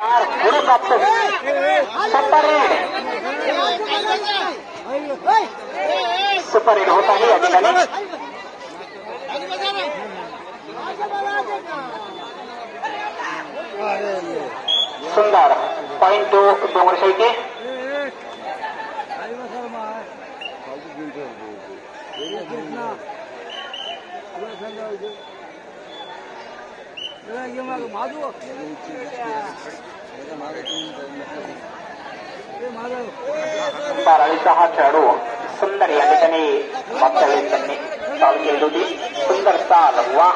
पुढे प्राप्त super hit होत आहे या ठिकाणी. सुंदर पॉइंट टू डोंगरशाही. बारावीचा हा खेळाडू सुंदर या ठिकाणी मागच्या वेळेस त्यांनी चाल केली होती. सुंदर चाल. वा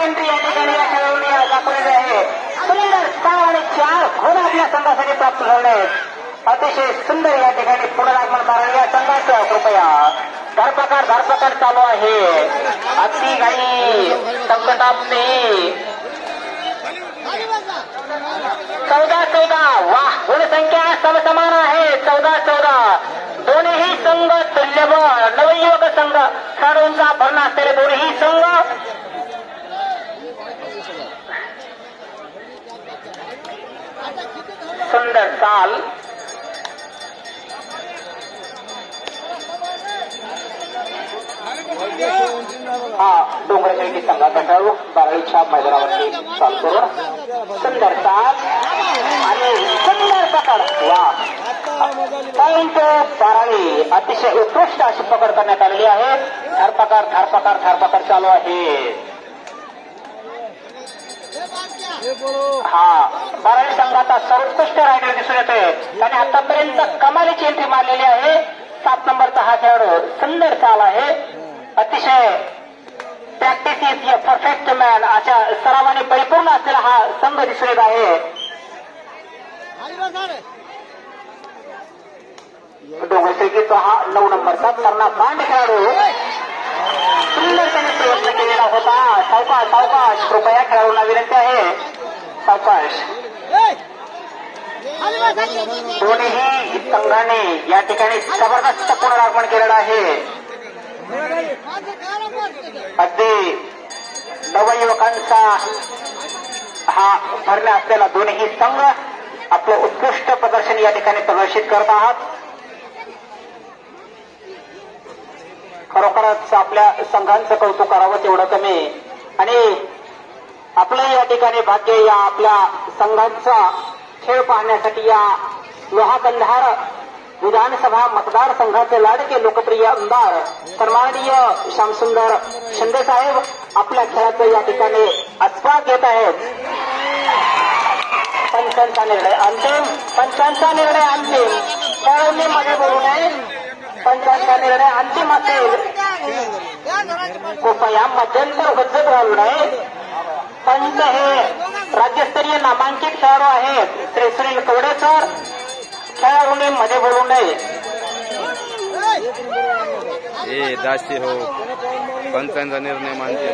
एंट्री या ठिकाणी या खेळाडूंनी दाखवलेली आहे. सुंदर 6 आणि 4 गुण आपल्या संघासाठी प्राप्त झाले आहेत. अतिशय सुंदर या ठिकाणी पुनरागमन कारण या संघाचं कृपया धरपकड चालू आहे. अति घाई संकटापणे 14-14. वाह गुणसंख्या समसमान आहे. 14-14. दोन्ही संघ तुल्यबळ. नवयुवक संघ खेळाडूंचा भरणा असलेले दोन्ही संघ सुंदर चाल. हा डोंगरशाही संघाचा खेळाडू बारावीच्या मैदानावरती चाल करून सुंदर चाल आणि सुंदर पकड. वा पॉइंट बारावी. अतिशय उत्कृष्ट अशी पकड करण्यात आलेली आहे. धरपकड चालू आहे. हा बारावी संघाचा सर्वोत्कृष्ट रायडर दिसून येतोय. त्याने आतापर्यंत कमालीची एंट्री मारलेली आहे. 7 नंबरचा हा खेळाडू सुंदर चाल आहे. अतिशय practice is a perfect man अशा सरावाने परिपूर्ण असलेला हा संघ दिसून येत आहे. डोंगरशेकीचा हा 9 नंबरचा कर्णाबांड खेळाडू सुंदर त्याने प्रयत्न केलेला होता. सावकाश कृपया खेळाडूंना विनंती आहे. सावकाश. दोन्ही संघाने या ठिकाणी जबरदस्त पुनरागमन केलेलं आहे. अगदी नवयुवकांचा हा भरण्या असलेला दोन्ही संघ आपलं उत्कृष्ट प्रदर्शन या ठिकाणी प्रदर्शित करत आहात. खरोखरच आपल्या संघांचं कौतुक करावं तेवढं कमी. आणि आपलं या ठिकाणी भाग्य या आपल्या संघांचा खेळ पाहण्यासाठी या लोहा कंधार विधानसभा मतदारसंघाचे लाडके लोकप्रिय आमदार सन्माननीय श्यामसुंदर शिंदे साहेब आपल्या खेळाचं या ठिकाणी आस्वाद घेत आहेत. पंचांचा निर्णय अंतिम. खेळाडूंनी मध्ये बोलू नये. पंचांचा निर्णय अंतिम असेल. कृपया मध्यंतर गजबत घालू नये. पंच हे राज्यस्तरीय नामांकित खेळाडू आहेत. श्री सुनील कवडे सर. खेळाडूंनी मध्ये बोलू नये. दास्ती हो पंचांचा निर्णय मानते.